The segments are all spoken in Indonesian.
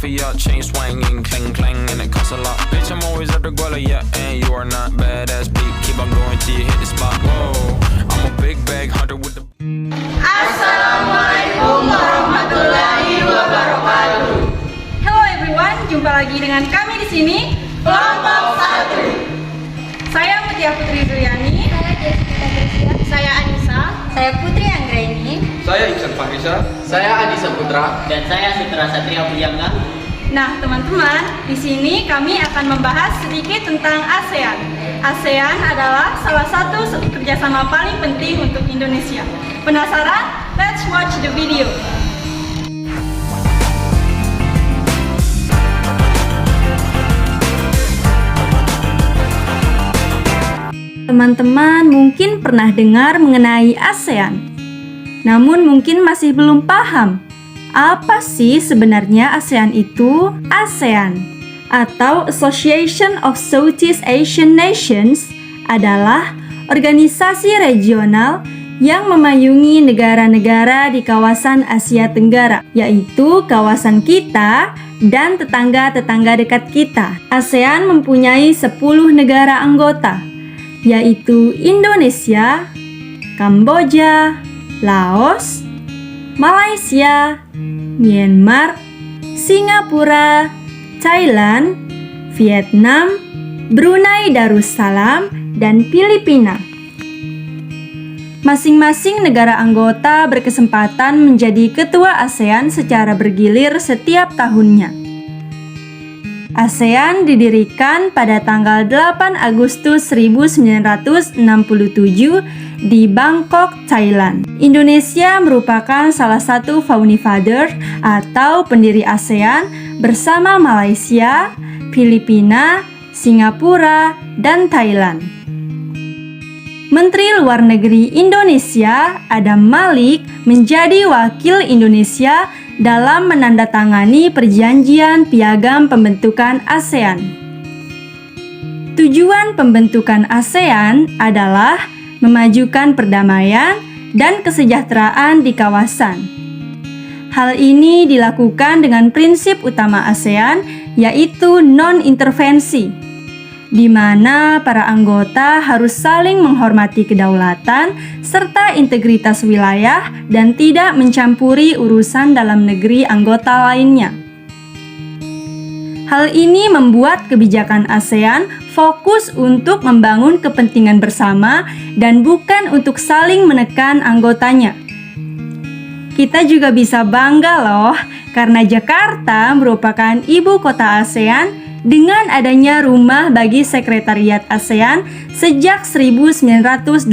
for your chain swinging, clang clang, and it costs a lot. Bitch, I'm always at the guala, yeah, and you are not badass beat. Keep on going till you hit the spot. Whoa, I'm a big bag hunter with the. Assalamualaikum warahmatullahi wabarakatuh. Hello everyone, jumpa lagi dengan kami di sini Kelompok 1. Saya Mutia Putri Zuliani. Saya Jessica Gracia. Saya Anissa. Saya Putri Anggraini. Saya Iksan Fahrisa. Saya Adi Saputra. Dan saya Sutra Satria Pujangga. Nah teman-teman, di sini kami akan membahas sedikit tentang ASEAN. ASEAN adalah salah satu kerjasama paling penting untuk Indonesia. Penasaran? Let's watch the video. Teman-teman mungkin pernah dengar mengenai ASEAN, namun mungkin masih belum paham. Apa sih sebenarnya ASEAN itu? ASEAN atau Association of Southeast Asian Nations adalah organisasi regional yang memayungi negara-negara di kawasan Asia Tenggara, yaitu kawasan kita dan tetangga-tetangga dekat kita. ASEAN mempunyai 10 negara anggota, yaitu Indonesia, Kamboja, Laos, Malaysia, Myanmar, Singapura, Thailand, Vietnam, Brunei Darussalam, dan Filipina. Masing-masing negara anggota berkesempatan menjadi ketua ASEAN secara bergilir setiap tahunnya. ASEAN didirikan pada tanggal 8 Agustus 1967 di Bangkok, Thailand. Indonesia merupakan salah satu founding father atau pendiri ASEAN bersama Malaysia, Filipina, Singapura, dan Thailand. Menteri Luar Negeri Indonesia, Adam Malik, menjadi wakil Indonesia dalam menandatangani perjanjian piagam pembentukan ASEAN. Tujuan pembentukan ASEAN adalah memajukan perdamaian dan kesejahteraan di kawasan. Hal ini dilakukan dengan prinsip utama ASEAN, yaitu non-intervensi, di mana para anggota harus saling menghormati kedaulatan serta integritas wilayah dan tidak mencampuri urusan dalam negeri anggota lainnya. Hal ini membuat kebijakan ASEAN fokus untuk membangun kepentingan bersama dan bukan untuk saling menekan anggotanya. Kita juga bisa bangga loh, karena Jakarta merupakan ibu kota ASEAN dengan adanya rumah bagi sekretariat ASEAN sejak 1981.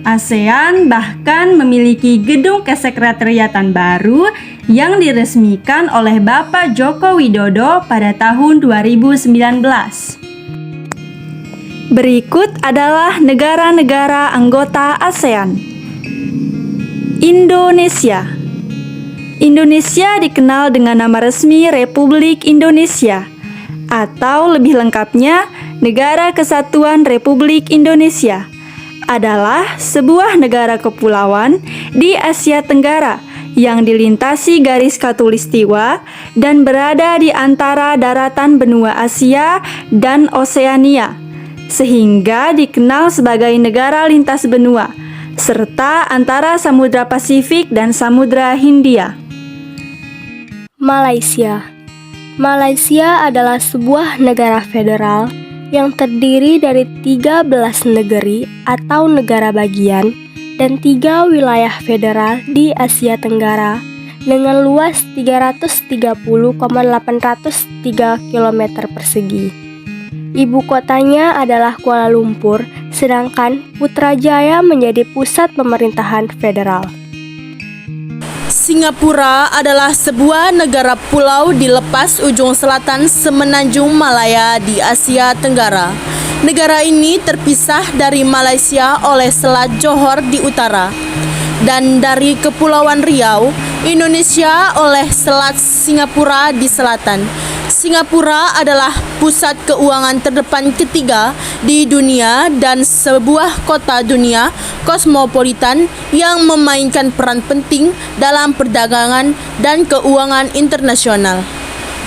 ASEAN bahkan memiliki gedung kesekretariatan baru yang diresmikan oleh Bapak Joko Widodo pada tahun 2019. Berikut adalah negara-negara anggota ASEAN. Indonesia. Indonesia dikenal dengan nama resmi Republik Indonesia, atau lebih lengkapnya Negara Kesatuan Republik Indonesia, adalah sebuah negara kepulauan di Asia Tenggara yang dilintasi garis khatulistiwa dan berada di antara daratan benua Asia dan Oseania, sehingga dikenal sebagai negara lintas benua, serta antara Samudra Pasifik dan Samudra Hindia. Malaysia. Malaysia adalah sebuah negara federal yang terdiri dari 13 negeri atau negara bagian dan 3 wilayah federal di Asia Tenggara dengan luas 330,803 km persegi. Ibu kotanya adalah Kuala Lumpur, sedangkan Putrajaya menjadi pusat pemerintahan federal. Singapura adalah sebuah negara pulau di lepas ujung selatan Semenanjung Malaya di Asia Tenggara. Negara ini terpisah dari Malaysia oleh Selat Johor di utara dan dari Kepulauan Riau, Indonesia oleh Selat Singapura di selatan. Singapura adalah pusat keuangan terdepan ketiga di dunia dan sebuah kota dunia kosmopolitan yang memainkan peran penting dalam perdagangan dan keuangan internasional.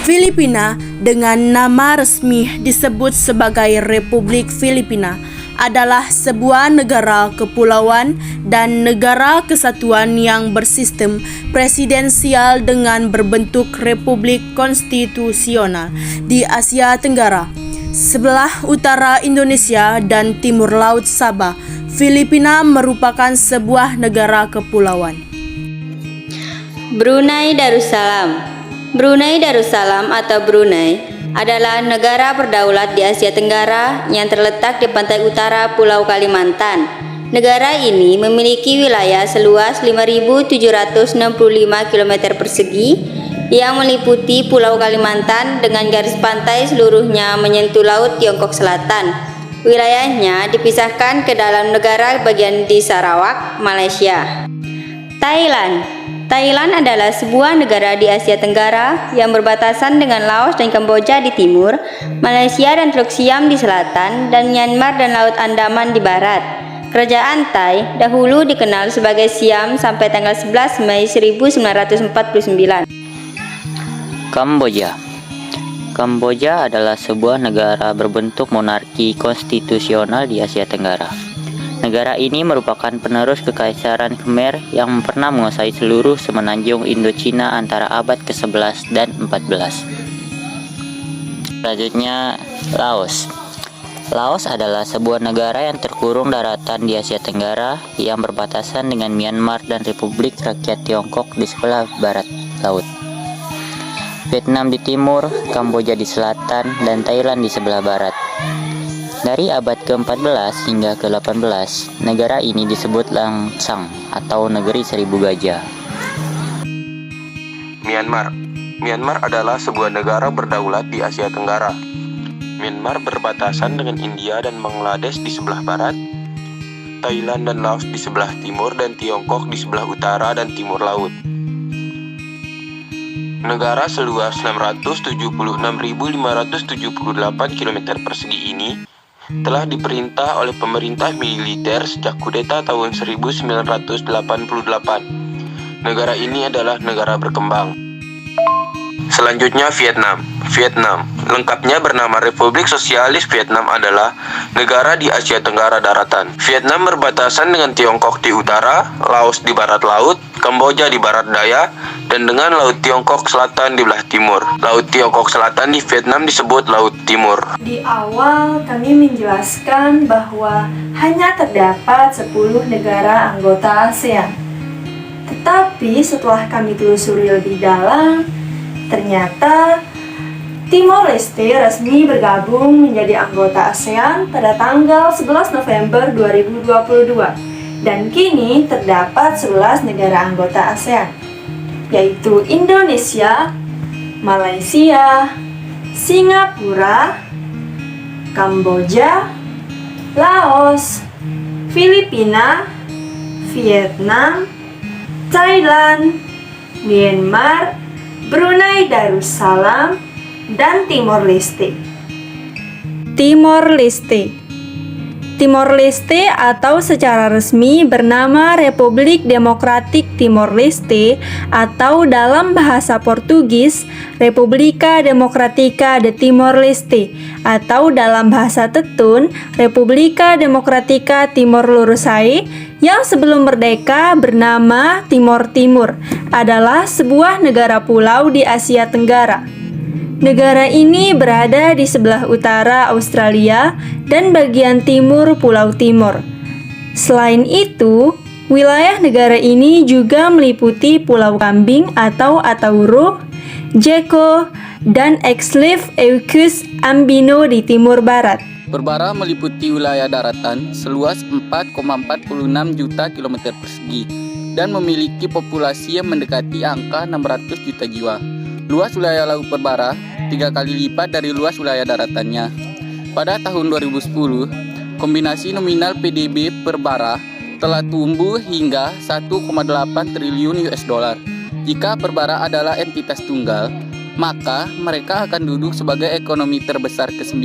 Filipina dengan nama resmi disebut sebagai Republik Filipina adalah sebuah negara kepulauan dan negara kesatuan yang bersistem presidensial dengan berbentuk republik konstitusional di Asia Tenggara. Sebelah utara Indonesia dan timur laut Sabah, Filipina merupakan sebuah negara kepulauan. Brunei Darussalam. Brunei Darussalam atau Brunei adalah negara berdaulat di Asia Tenggara yang terletak di pantai utara Pulau Kalimantan. Negara ini memiliki wilayah seluas 5.765 km persegi yang meliputi Pulau Kalimantan dengan garis pantai seluruhnya menyentuh Laut Tiongkok Selatan. Wilayahnya dipisahkan ke dalam negara bagian di Sarawak, Malaysia. Thailand. Thailand adalah sebuah negara di Asia Tenggara yang berbatasan dengan Laos dan Kamboja di timur, Malaysia dan Teluk Siam di selatan, dan Myanmar dan Laut Andaman di barat. Kerajaan Thai dahulu dikenal sebagai Siam sampai tanggal 11 Mei 1949. Kamboja. Kamboja adalah sebuah negara berbentuk monarki konstitusional di Asia Tenggara. Negara ini merupakan penerus Kekaisaran Khmer yang pernah menguasai seluruh semenanjung Indochina antara abad ke-11 dan 14. Selanjutnya, Laos. Laos adalah sebuah negara yang terkurung daratan di Asia Tenggara yang berbatasan dengan Myanmar dan Republik Rakyat Tiongkok di sebelah barat laut. Vietnam di timur, Kamboja di selatan, dan Thailand di sebelah barat. Dari abad ke-14 hingga ke-18, negara ini disebut Langsang atau Negeri Seribu Gajah. Myanmar. Myanmar adalah sebuah negara berdaulat di Asia Tenggara. Myanmar berbatasan dengan India dan Bangladesh di sebelah barat, Thailand dan Laos di sebelah timur, dan Tiongkok di sebelah utara dan timur laut. Negara seluas 676.578 km persegi ini telah diperintah oleh pemerintah militer sejak kudeta tahun 1988. Negara ini adalah negara berkembang. Selanjutnya Vietnam. Vietnam, lengkapnya bernama Republik Sosialis Vietnam, adalah negara di Asia Tenggara daratan. Vietnam berbatasan dengan Tiongkok di utara, Laos di barat laut, Kamboja di barat daya, dan dengan Laut Tiongkok Selatan di belah timur. Laut Tiongkok Selatan di Vietnam disebut Laut Timur. Di awal kami menjelaskan bahwa hanya terdapat 10 negara anggota ASEAN. Tetapi setelah kami telusuri lebih dalam, ternyata Timor Leste resmi bergabung menjadi anggota ASEAN pada tanggal 11 November 2022 dan kini terdapat 11 negara anggota ASEAN, yaitu Indonesia, Malaysia, Singapura, Kamboja, Laos, Filipina, Vietnam, Thailand, Myanmar, Brunei Darussalam, dan Timor Leste. Timor Leste. Timor Leste atau secara resmi bernama Republik Demokratik Timor Leste atau dalam bahasa Portugis República Democrática de Timor Leste atau dalam bahasa Tetun República Democrática Timor Leste yang sebelum merdeka bernama Timor Timur adalah sebuah negara pulau di Asia Tenggara. Negara ini berada di sebelah utara Australia dan bagian timur Pulau Timor. Selain itu, wilayah negara ini juga meliputi Pulau Kambing atau Atauro, Jeko, dan Exlif Eukis Ambino di timur barat. Perbara meliputi wilayah daratan seluas 4,46 juta kilometer persegi dan memiliki populasi yang mendekati angka 600 juta jiwa. Luas wilayah Laut Perbara 3 kali lipat dari luas wilayah daratannya. Pada tahun 2010, kombinasi nominal PDB Perbara telah tumbuh hingga 1,8 triliun US dollar. Jika Perbara adalah entitas tunggal, maka mereka akan duduk sebagai ekonomi terbesar ke-9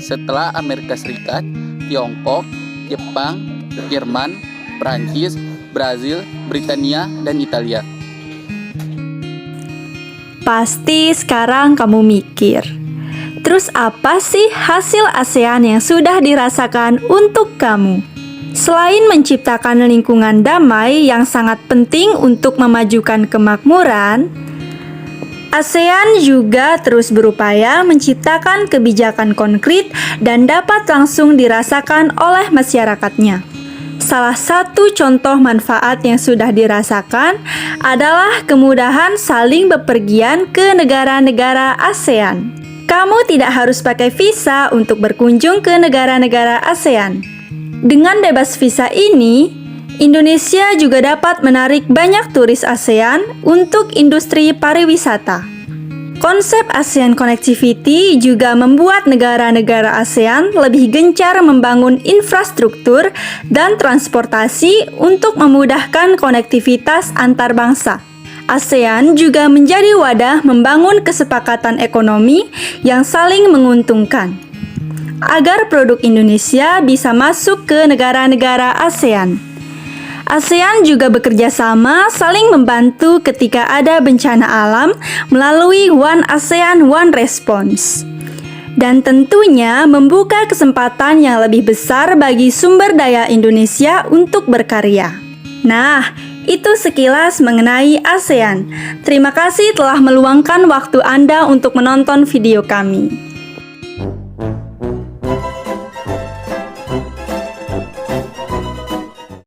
setelah Amerika Serikat, Tiongkok, Jepang, Jerman, Prancis, Brazil, Britania, dan Italia. Pasti sekarang kamu mikir, terus apa sih hasil ASEAN yang sudah dirasakan untuk kamu? Selain menciptakan lingkungan damai yang sangat penting untuk memajukan kemakmuran, ASEAN juga terus berupaya menciptakan kebijakan konkret dan dapat langsung dirasakan oleh masyarakatnya. Salah satu contoh manfaat yang sudah dirasakan adalah kemudahan saling bepergian ke negara-negara ASEAN. Kamu tidak harus pakai visa untuk berkunjung ke negara-negara ASEAN. Dengan bebas visa ini, Indonesia juga dapat menarik banyak turis ASEAN untuk industri pariwisata. Konsep ASEAN Connectivity juga membuat negara-negara ASEAN lebih gencar membangun infrastruktur dan transportasi untuk memudahkan konektivitas antar bangsa. ASEAN juga menjadi wadah membangun kesepakatan ekonomi yang saling menguntungkan, agar produk Indonesia bisa masuk ke negara-negara ASEAN. ASEAN juga bekerja sama saling membantu ketika ada bencana alam melalui One ASEAN One Response. Dan tentunya membuka kesempatan yang lebih besar bagi sumber daya Indonesia untuk berkarya. Nah, itu sekilas mengenai ASEAN. Terima kasih telah meluangkan waktu Anda untuk menonton video kami.